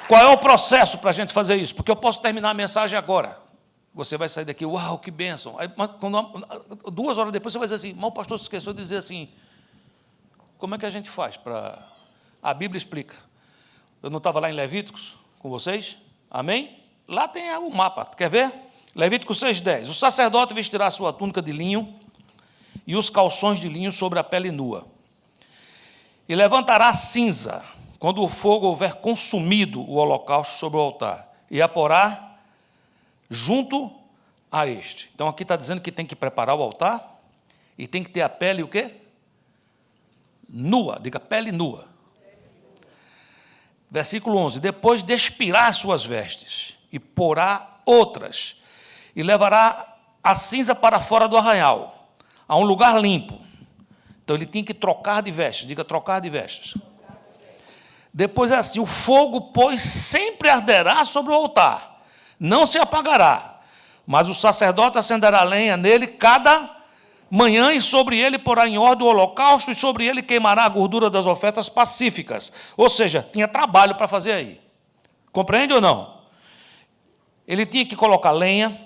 S1: Qual é o processo para a gente fazer isso? Porque eu posso terminar a mensagem agora. Você vai sair daqui, uau, que bênção. Aí, 2 horas depois você vai dizer assim, mas o pastor se esqueceu de dizer assim, como é que a gente faz para... A Bíblia explica. Eu não estava lá em Levíticos com vocês? Amém? Lá tem o mapa. Quer ver? Levítico 6:10. O sacerdote vestirá a sua túnica de linho e os calções de linho sobre a pele nua. E levantará cinza quando o fogo houver consumido o holocausto sobre o altar, e a porá junto a este. Então, aqui está dizendo que tem que preparar o altar e tem que ter a pele o quê? Nua. Diga, pele nua. Versículo 11. Depois despirá suas vestes e porá outras, e levará a cinza para fora do arraial, a um lugar limpo. Então, ele tinha que trocar de vestes. Diga, trocar de vestes. Depois é assim, o fogo, pois, sempre arderá sobre o altar, não se apagará, mas o sacerdote acenderá lenha nele cada manhã, e sobre ele porá em ordem o holocausto, e sobre ele queimará a gordura das ofertas pacíficas. Ou seja, tinha trabalho para fazer aí. Compreende ou não? Ele tinha que colocar lenha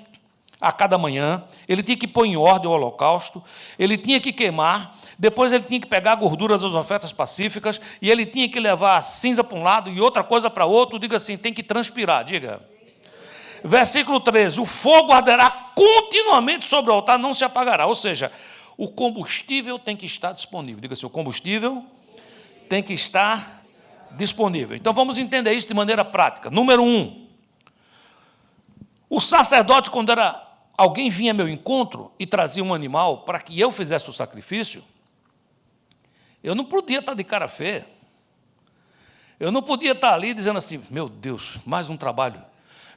S1: a cada manhã, ele tinha que pôr em ordem o holocausto, ele tinha que queimar, depois ele tinha que pegar a gordura das ofertas pacíficas, e ele tinha que levar a cinza para um lado e outra coisa para outro. Diga assim, tem que transpirar, diga. Versículo 13, o fogo arderá continuamente sobre o altar, não se apagará. Ou seja, o combustível tem que estar disponível. Diga assim, o combustível tem que estar disponível. Então, vamos entender isso de maneira prática. Número 1, o sacerdote, quando alguém vinha ao meu encontro e trazia um animal para que eu fizesse o sacrifício, eu não podia estar de cara feia. Eu não podia estar ali dizendo assim, meu Deus, mais um trabalho.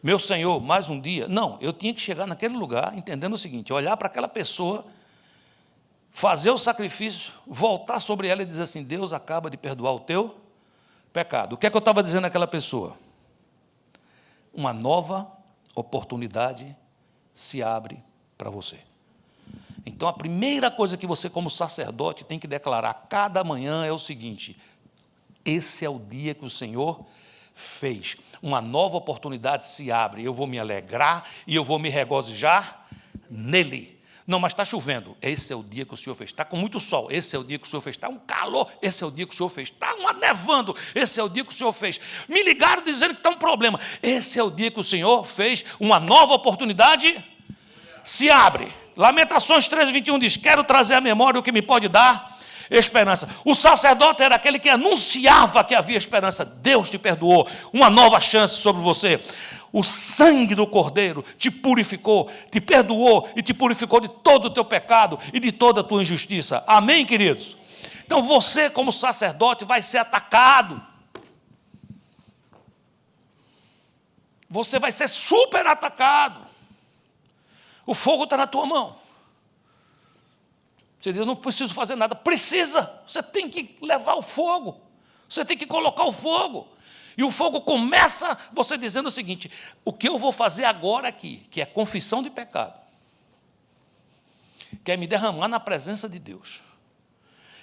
S1: Meu Senhor, mais um dia. Não, eu tinha que chegar naquele lugar entendendo o seguinte, olhar para aquela pessoa, fazer o sacrifício, voltar sobre ela e dizer assim, Deus acaba de perdoar o teu pecado. O que é que eu estava dizendo àquela pessoa? Uma nova oportunidade se abre para você. Então, a primeira coisa que você, como sacerdote, tem que declarar cada manhã é o seguinte, esse é o dia que o Senhor fez. Uma nova oportunidade se abre, eu vou me alegrar e eu vou me regozijar nele. Não, mas está chovendo. Esse é o dia que o Senhor fez. Está com muito sol. Esse é o dia que o Senhor fez. Está um calor. Esse é o dia que o Senhor fez. Está nevando. Esse é o dia que o Senhor fez. Me ligaram dizendo que está um problema. Esse é o dia que o Senhor fez. Uma nova oportunidade se abre. Lamentações 13:21 diz, quero trazer à memória o que me pode dar esperança. O sacerdote era aquele que anunciava que havia esperança. Deus te perdoou. Uma nova chance sobre você. O sangue do Cordeiro te purificou, te perdoou e te purificou de todo o teu pecado e de toda a tua injustiça. Amém, queridos? Então, você, como sacerdote, vai ser atacado. Você vai ser super atacado. O fogo está na tua mão. Você diz, eu não preciso fazer nada. Precisa. Você tem que levar o fogo. Você tem que colocar o fogo. E o fogo começa você dizendo o seguinte, o que eu vou fazer agora aqui, que é confissão de pecado, que é me derramar na presença de Deus,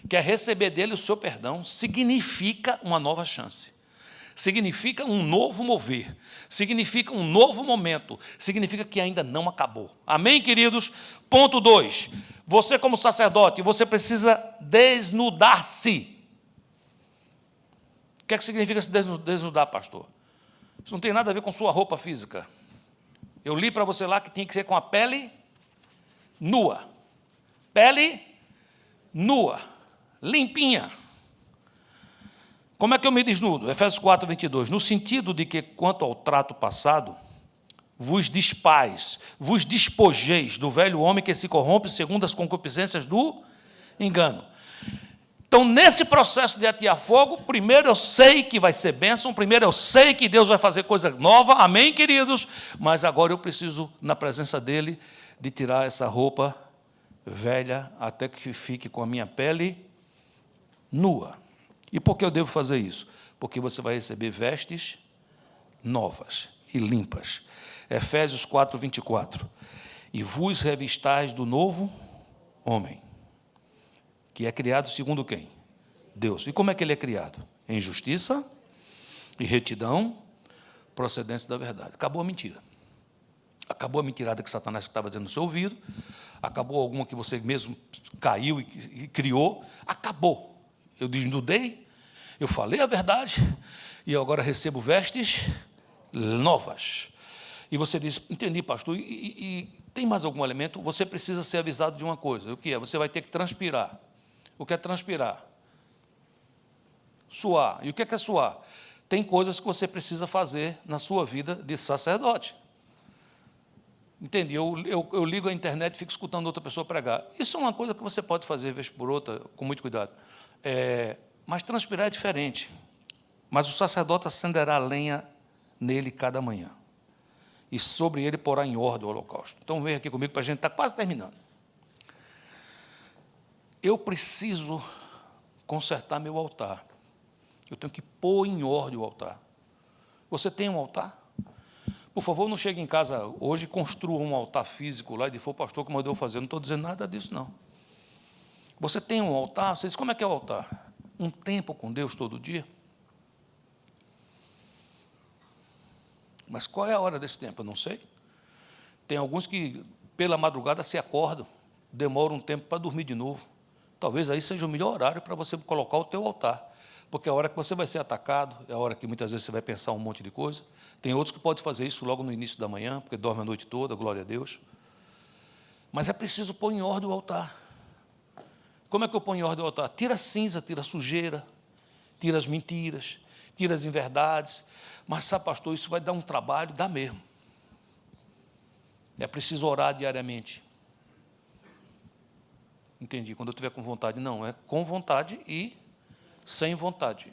S1: que é receber dele o seu perdão, significa uma nova chance. Significa um novo mover, significa um novo momento, significa que ainda não acabou. Amém, queridos? Ponto 2. Você, como sacerdote, você precisa desnudar-se. O que é que significa se desnudar, pastor? Isso não tem nada a ver com sua roupa física. Eu li para você lá que tinha que ser com a pele nua. Pele nua, limpinha. Como é que eu me desnudo? Efésios 4:22. No sentido de que, quanto ao trato passado, vos despojeis do velho homem que se corrompe segundo as concupiscências do engano. Então, nesse processo de atear fogo, primeiro eu sei que vai ser bênção, primeiro eu sei que Deus vai fazer coisa nova, amém, queridos? Mas agora eu preciso, na presença dEle, de tirar essa roupa velha até que fique com a minha pele nua. E por que eu devo fazer isso? Porque você vai receber vestes novas e limpas. Efésios 4:24. E vos revistais do novo homem, que é criado segundo quem? Deus. E como é que ele é criado? Em justiça e retidão procedência da verdade. Acabou a mentira. Acabou a mentirada que Satanás estava dizendo no seu ouvido, acabou alguma que você mesmo caiu e criou, acabou. Eu desnudei, eu falei a verdade, e eu agora recebo vestes novas. E você diz, entendi, pastor, e tem mais algum elemento? Você precisa ser avisado de uma coisa. O que é? Você vai ter que transpirar. O que é transpirar? Suar. E o que é suar? Tem coisas que você precisa fazer na sua vida de sacerdote. Entendi, eu ligo a internet e fico escutando outra pessoa pregar. Isso é uma coisa que você pode fazer, vez por outra, com muito cuidado. Mas transpirar é diferente. Mas o sacerdote acenderá a lenha nele cada manhã. E sobre ele porá em ordem o holocausto. Então, vem aqui comigo, para a gente estar quase terminando. Eu preciso consertar meu altar. Eu tenho que pôr em ordem o altar. Você tem um altar? Por favor, não chegue em casa hoje e construa um altar físico lá e foi o pastor que mandou fazer. Eu não estou dizendo nada disso, não. Você tem um altar? Você diz, como é que é o altar? Um tempo com Deus todo dia? Mas qual é a hora desse tempo? Eu não sei. Tem alguns que, pela madrugada, se acordam, demoram um tempo para dormir de novo. Talvez aí seja o melhor horário para você colocar o teu altar, porque é a hora que você vai ser atacado, é a hora que muitas vezes você vai pensar um monte de coisa. Tem outros que podem fazer isso logo no início da manhã, porque dorme a noite toda, glória a Deus. Mas é preciso pôr em ordem o altar. Como é que eu ponho em ordem o altar? Tira a cinza, tira a sujeira, tira as mentiras, tira as inverdades. Mas, sabe, pastor, isso vai dar um trabalho? Dá mesmo. É preciso orar diariamente. Entendi, quando eu estiver com vontade. Não, é com vontade e sem vontade.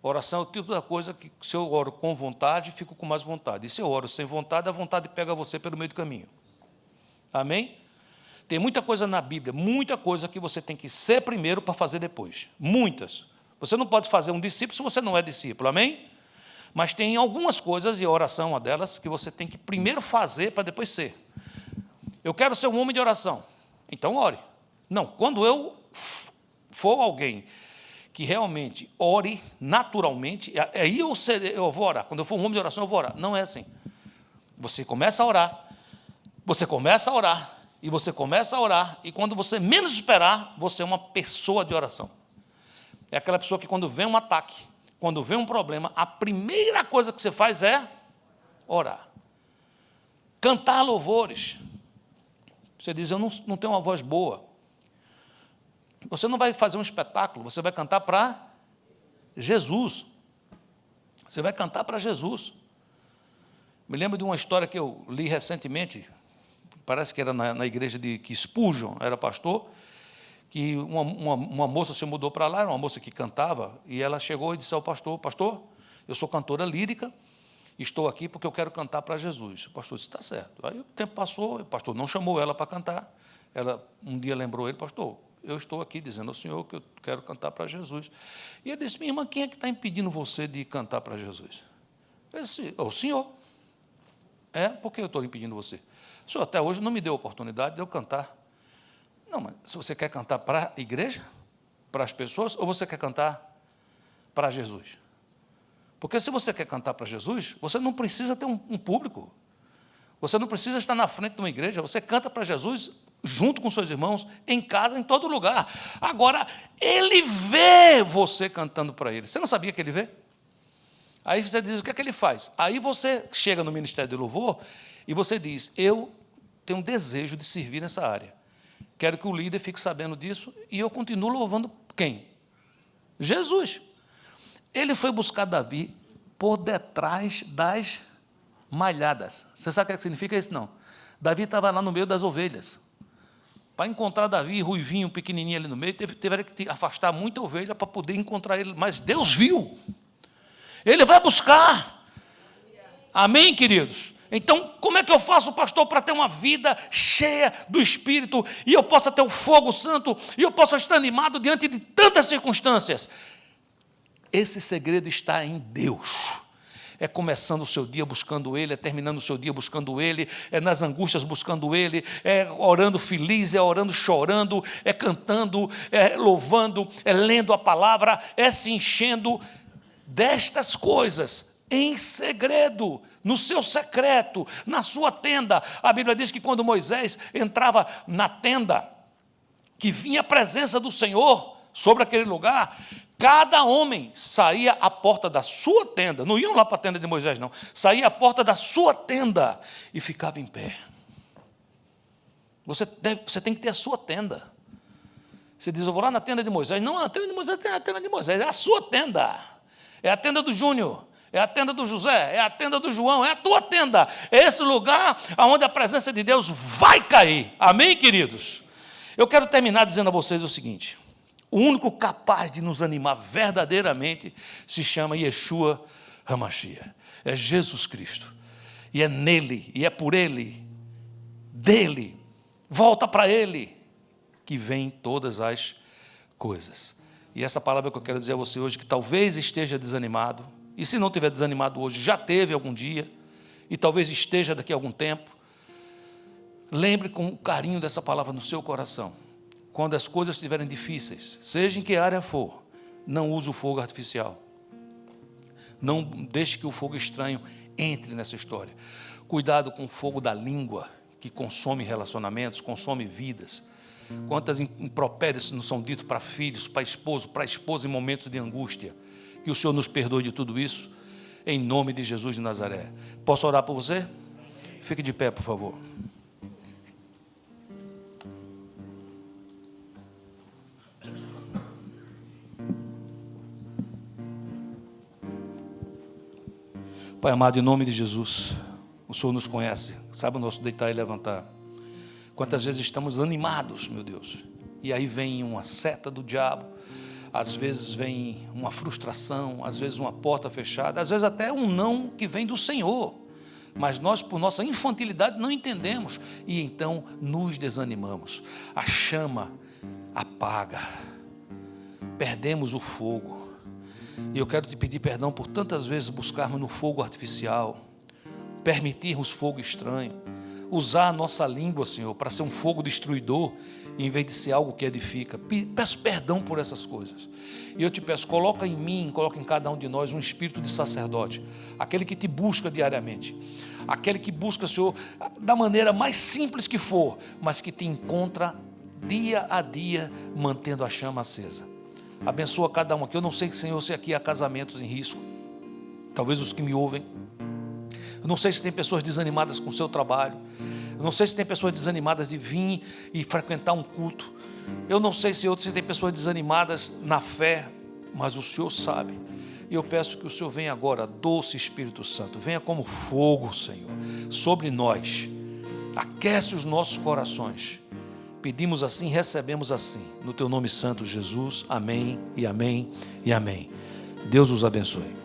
S1: Oração é o tipo da coisa que, se eu oro com vontade, fico com mais vontade. E se eu oro sem vontade, a vontade pega você pelo meio do caminho. Amém? Tem muita coisa na Bíblia, muita coisa que você tem que ser primeiro para fazer depois. Muitas. Você não pode fazer um discípulo se você não é discípulo. Amém? Mas tem algumas coisas, e a oração é uma delas, que você tem que primeiro fazer para depois ser. Eu quero ser um homem de oração. Então, ore. Não, quando eu for alguém que realmente ore naturalmente, aí eu vou orar. Quando eu for um homem de oração, eu vou orar. Não é assim. Você começa a orar, você começa a orar, e você começa a orar, e quando você menos esperar, você é uma pessoa de oração. É aquela pessoa que quando vem um ataque, quando vem um problema, a primeira coisa que você faz é orar. Cantar louvores. Você diz, eu não tenho uma voz boa. Você não vai fazer um espetáculo, você vai cantar para Jesus. Você vai cantar para Jesus. Me lembro de uma história que eu li recentemente, parece que era na igreja que Spurgeon era pastor, que uma moça se mudou para lá, era uma moça que cantava, e ela chegou e disse ao pastor, pastor, eu sou cantora lírica, estou aqui porque eu quero cantar para Jesus. O pastor disse, está certo. Aí o tempo passou, o pastor não chamou ela para cantar, ela um dia lembrou ele, pastor, eu estou aqui dizendo ao senhor que eu quero cantar para Jesus. E ele disse, minha irmã, quem é que está impedindo você de cantar para Jesus? Ele disse, o senhor. Por que eu estou impedindo você? O senhor até hoje não me deu a oportunidade de eu cantar. Não, mas se você quer cantar para a igreja, para as pessoas, ou você quer cantar para Jesus? Porque se você quer cantar para Jesus, você não precisa ter um público. Você não precisa estar na frente de uma igreja, você canta para Jesus junto com seus irmãos, em casa, em todo lugar. Agora, ele vê você cantando para ele. Você não sabia que ele vê? Aí você diz, o que é que ele faz? Aí você chega no Ministério de Louvor e você diz, eu tenho um desejo de servir nessa área. Quero que o líder fique sabendo disso e eu continuo louvando quem? Jesus. Ele foi buscar Davi por detrás das malhadas. Você sabe o que significa isso? Não. Davi estava lá no meio das ovelhas. Para encontrar Davi, ruivinho, pequenininho ali no meio, teve que afastar muita ovelha para poder encontrar ele. Mas Deus viu. Ele vai buscar. Amém, queridos? Então, como é que eu faço, pastor, para ter uma vida cheia do Espírito, e eu possa ter o fogo santo, e eu possa estar animado diante de tantas circunstâncias? Esse segredo está em Deus. É começando o seu dia buscando Ele, é terminando o seu dia buscando Ele, é nas angústias buscando Ele, é orando feliz, é orando chorando, é cantando, é louvando, é lendo a palavra, é se enchendo destas coisas. em segredo, no seu secreto, na sua tenda. A Bíblia diz que quando Moisés entrava na tenda, que vinha a presença do Senhor sobre aquele lugar, cada homem saía à porta da sua tenda, não iam lá para a tenda de Moisés, não, saía à porta da sua tenda e ficava em pé. Você tem que ter a sua tenda. Você diz, eu vou lá na tenda de Moisés. Não, a tenda de Moisés é a tenda de Moisés, é a sua tenda. É a tenda do Júnior, é a tenda do José, é a tenda do João, é a tua tenda. É esse lugar onde a presença de Deus vai cair. Amém, queridos? Eu quero terminar dizendo a vocês o seguinte: o único capaz de nos animar verdadeiramente se chama Yeshua HaMashiach. É Jesus Cristo. E é nele, e é por ele, dele, volta para ele, que vem todas as coisas. E essa palavra que eu quero dizer a você hoje, que talvez esteja desanimado, e se não estiver desanimado hoje, já teve algum dia, e talvez esteja daqui a algum tempo, lembre com carinho dessa palavra no seu coração. Quando as coisas estiverem difíceis, seja em que área for, não use o fogo artificial. Não deixe que o fogo estranho entre nessa história. Cuidado com o fogo da língua, que consome relacionamentos, consome vidas. Quantas impropérios não são ditos para filhos, para esposa em momentos de angústia. Que o Senhor nos perdoe de tudo isso, em nome de Jesus de Nazaré. Posso orar por você? Fique de pé, por favor. Pai amado, em nome de Jesus, o Senhor nos conhece, sabe o nosso deitar e levantar. Quantas vezes estamos animados, meu Deus, e aí vem uma seta do diabo, às vezes vem uma frustração, às vezes uma porta fechada, às vezes até um não que vem do Senhor, mas nós, por nossa infantilidade, não entendemos, e então nos desanimamos. A chama apaga, perdemos o fogo. E eu quero te pedir perdão por tantas vezes buscarmos no fogo artificial, permitirmos fogo estranho, usar a nossa língua, Senhor, para ser um fogo destruidor, em vez de ser algo que edifica. Peço perdão por essas coisas. E eu te peço, coloca em mim, coloca em cada um de nós um espírito de sacerdote, aquele que te busca diariamente, aquele que busca, Senhor, da maneira mais simples que for, mas que te encontra dia a dia, mantendo a chama acesa. Abençoa cada um aqui. Eu não sei, Senhor, se aqui há casamentos em risco. Talvez os que me ouvem. Eu não sei se tem pessoas desanimadas com o seu trabalho. Eu não sei se tem pessoas desanimadas de vir e frequentar um culto. Eu não sei, Senhor, se tem pessoas desanimadas na fé. Mas o Senhor sabe. E eu peço que o Senhor venha agora, doce Espírito Santo. Venha como fogo, Senhor, sobre nós. Aquece os nossos corações. Pedimos assim, recebemos assim, no teu nome santo, Jesus. Amém e amém e amém. Deus os abençoe.